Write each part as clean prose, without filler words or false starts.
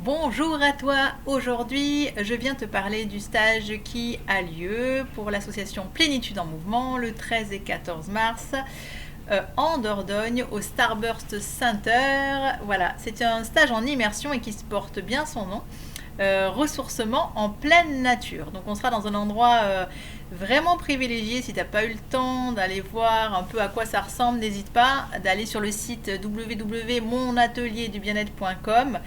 Bonjour à toi, aujourd'hui je viens te parler du stage qui a lieu pour l'association Plénitude en Mouvement le 13 et 14 mars en Dordogne au Starburst Center. Voilà, c'est un stage en immersion et qui se porte bien son nom. Ressourcement en pleine nature. Donc on sera dans un endroit vraiment privilégié. Si tu n'as pas eu le temps d'aller voir un peu à quoi ça ressemble, n'hésite pas d'aller sur le site www.monatelierdubienêtre.com.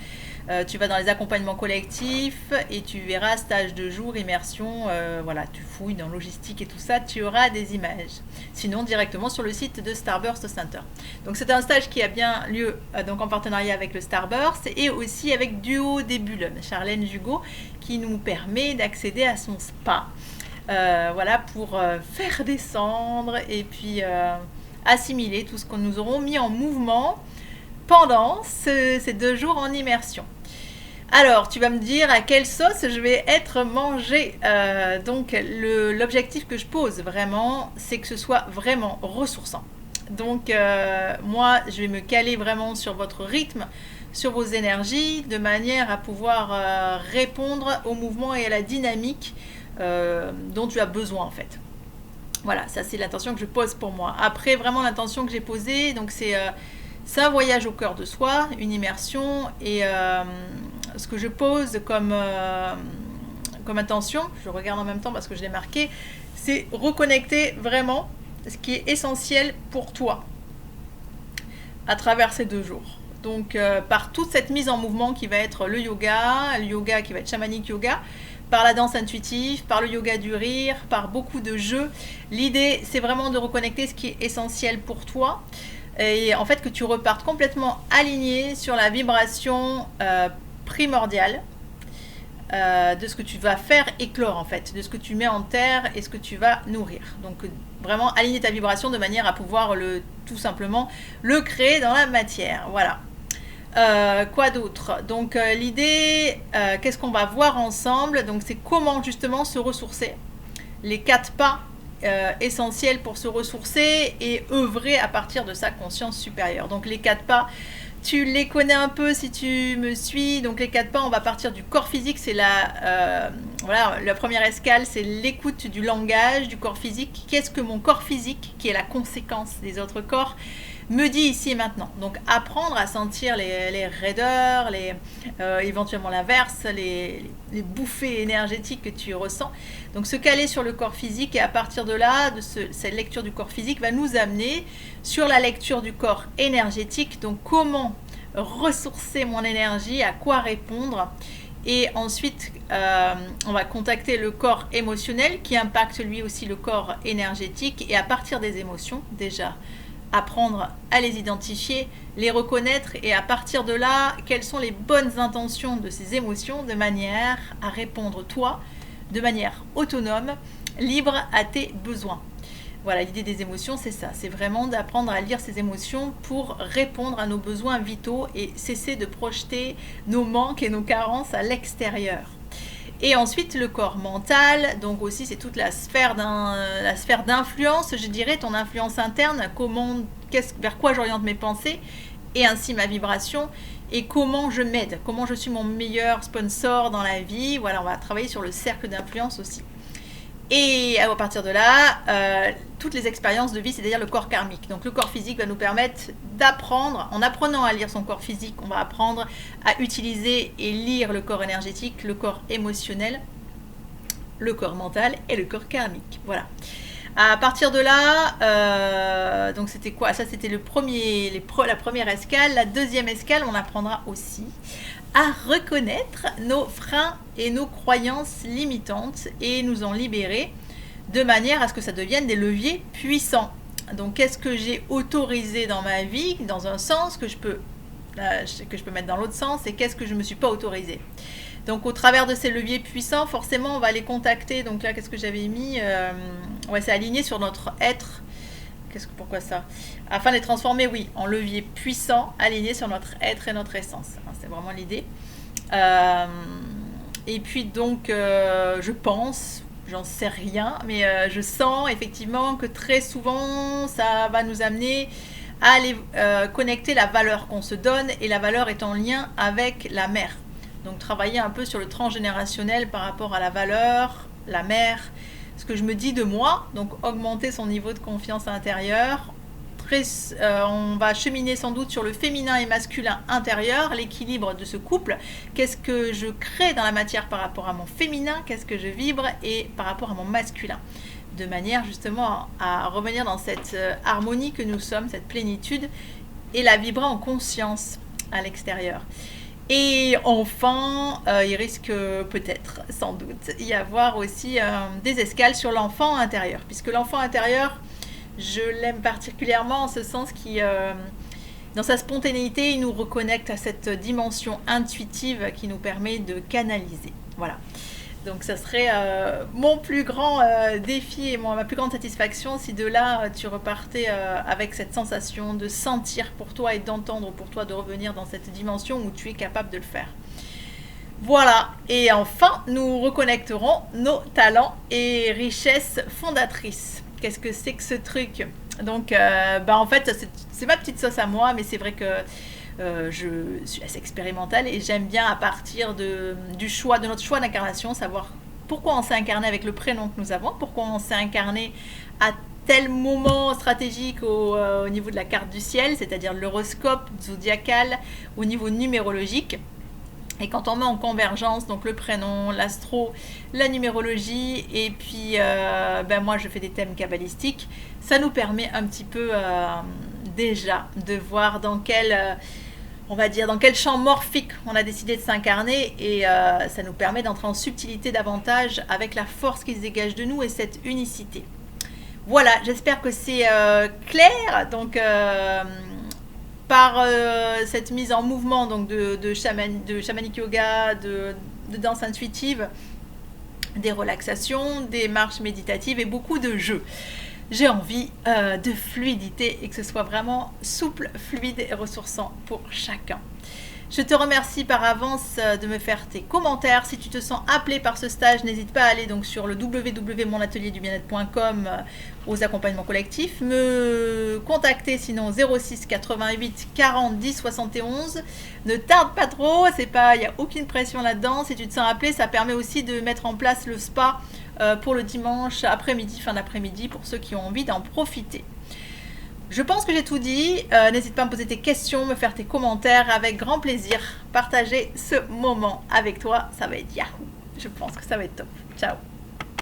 Tu vas dans les accompagnements collectifs et tu verras stage de jour, immersion, voilà, tu fouilles dans logistique et tout ça, tu auras des images. Sinon directement sur le site de Starburst Center. Donc c'est un stage qui a bien lieu donc en partenariat avec le Starburst et aussi avec Duo des Bulles, Charlène Jugot, qui nous permet d'accéder à son spa. Voilà, pour faire descendre et puis assimiler tout ce que nous aurons mis en mouvement pendant ces 2 jours en immersion. Alors, tu vas me dire à quelle sauce je vais être mangée. Donc, l'objectif que je pose vraiment, c'est que ce soit vraiment ressourçant. Donc, moi, je vais me caler vraiment sur votre rythme, sur vos énergies, de manière à pouvoir répondre au mouvement et à la dynamique dont tu as besoin, en fait. Voilà, ça, c'est l'intention que je pose pour moi. Après, vraiment, l'intention que j'ai posée, donc c'est un voyage au cœur de soi, une immersion, et ce que je pose comme intention, je regarde en même temps parce que je l'ai marqué, c'est reconnecter vraiment ce qui est essentiel pour toi à travers ces 2 jours. Donc par toute cette mise en mouvement qui va être le yoga qui va être chamanique yoga, par la danse intuitive, par le yoga du rire, par beaucoup de jeux. L'idée, c'est vraiment de reconnecter ce qui est essentiel pour toi. Et en fait que tu repartes complètement aligné sur la vibration primordiale de ce que tu vas faire éclore, en fait, de ce que tu mets en terre et ce que tu vas nourrir. Donc vraiment aligner ta vibration de manière à pouvoir tout simplement le créer dans la matière. Voilà. Quoi d'autre? Donc l'idée, qu'est-ce qu'on va voir ensemble? Donc c'est comment justement se ressourcer, les 4 pas essentiel pour se ressourcer et œuvrer à partir de sa conscience supérieure. Donc les 4 pas, tu les connais un peu si tu me suis. Donc les 4 pas, on va partir du corps physique, c'est la première escale, c'est l'écoute du langage du corps physique. Qu'est-ce que mon corps physique, qui est la conséquence des autres corps, me dit ici et maintenant? Donc apprendre à sentir les raideurs, éventuellement l'inverse, les bouffées énergétiques que tu ressens. Donc se caler sur le corps physique, et à partir de là, cette lecture du corps physique va nous amener sur la lecture du corps énergétique. Donc comment ressourcer mon énergie, à quoi répondre. Et ensuite, on va contacter le corps émotionnel qui impacte lui aussi le corps énergétique. Et à partir des émotions, déjà, apprendre à les identifier, les reconnaître, et à partir de là, quelles sont les bonnes intentions de ces émotions de manière à répondre toi, de manière autonome, libre à tes besoins. Voilà, l'idée des émotions, c'est ça, c'est vraiment d'apprendre à lire ces émotions pour répondre à nos besoins vitaux et cesser de projeter nos manques et nos carences à l'extérieur. Et ensuite le corps mental, donc aussi c'est toute la sphère d'influence, je dirais, ton influence interne, vers quoi j'oriente mes pensées et ainsi ma vibration, et comment je m'aide, comment je suis mon meilleur sponsor dans la vie. Voilà, on va travailler sur le cercle d'influence aussi. Et à partir de là, toutes les expériences de vie, c'est-à-dire le corps karmique. Donc le corps physique va nous permettre d'apprendre, en apprenant à lire son corps physique, on va apprendre à utiliser et lire le corps énergétique, le corps émotionnel, le corps mental et le corps karmique. Voilà. À partir de là, donc c'était quoi? Ça, c'était la première escale. La deuxième escale, on apprendra aussi à reconnaître nos freins et nos croyances limitantes et nous en libérer de manière à ce que ça devienne des leviers puissants. Donc qu'est-ce que j'ai autorisé dans ma vie, dans un sens, que je peux mettre dans l'autre sens, et qu'est-ce que je ne me suis pas autorisé. Donc au travers de ces leviers puissants, forcément on va les contacter. Donc là, qu'est-ce que j'avais mis? C'est aligné sur notre être. Pourquoi ça? Afin de les transformer, oui, en leviers puissants, alignés sur notre être et notre essence. C'est vraiment l'idée. Et puis donc, je pense, j'en sais rien, mais je sens effectivement que très souvent, ça va nous amener à aller connecter la valeur qu'on se donne, et la valeur est en lien avec la mer. Donc travailler un peu sur le transgénérationnel par rapport à la valeur, la mère, ce que je me dis de moi, donc augmenter son niveau de confiance intérieure. On va cheminer sans doute sur le féminin et masculin intérieur, l'équilibre de ce couple. Qu'est-ce que je crée dans la matière par rapport à mon féminin, qu'est-ce que je vibre et par rapport à mon masculin, de manière justement à revenir dans cette harmonie que nous sommes, cette plénitude, et la vibrer en conscience à l'extérieur. Et enfin, il risque peut-être, sans doute, y avoir aussi des escales sur l'enfant intérieur, puisque l'enfant intérieur, je l'aime particulièrement en ce sens qui, dans sa spontanéité, il nous reconnecte à cette dimension intuitive qui nous permet de canaliser. Voilà. Donc ça serait mon plus grand défi et ma plus grande satisfaction si de là tu repartais avec cette sensation de sentir pour toi et d'entendre pour toi, de revenir dans cette dimension où tu es capable de le faire. Voilà, et enfin nous reconnecterons nos talents et richesses fondatrices. Qu'est-ce que c'est que ce truc? Donc en fait c'est ma petite sauce à moi, mais c'est vrai que je suis assez expérimentale et j'aime bien à partir de notre choix d'incarnation, savoir pourquoi on s'est incarné avec le prénom que nous avons, pourquoi on s'est incarné à tel moment stratégique au niveau de la carte du ciel, c'est-à-dire l'horoscope zodiacal, au niveau numérologique. Et quand on met en convergence donc le prénom, l'astro, la numérologie et puis moi je fais des thèmes kabbalistiques, ça nous permet un petit peu déjà de voir dans quel dans quel champ morphique on a décidé de s'incarner et ça nous permet d'entrer en subtilité davantage avec la force qui se dégage de nous et cette unicité. Voilà, j'espère que c'est clair. Donc par cette mise en mouvement donc de shamanic yoga, de danse intuitive, des relaxations, des marches méditatives et beaucoup de jeux. J'ai envie de fluidité et que ce soit vraiment souple, fluide et ressourçant pour chacun. Je te remercie par avance de me faire tes commentaires. Si tu te sens appelé par ce stage, n'hésite pas à aller donc sur le www.monatelierdubienêtre.com aux accompagnements collectifs. Me contacter sinon 06 88 40 10 71. Ne tarde pas trop, il n'y a aucune pression là-dedans. Si tu te sens appelé, ça permet aussi de mettre en place le spa pour le dimanche après-midi, fin d'après-midi, pour ceux qui ont envie d'en profiter. Je pense que j'ai tout dit. N'hésite pas à me poser tes questions, me faire tes commentaires. Avec grand plaisir, partager ce moment avec toi. Ça va être yahoo. Je pense que ça va être top. Ciao.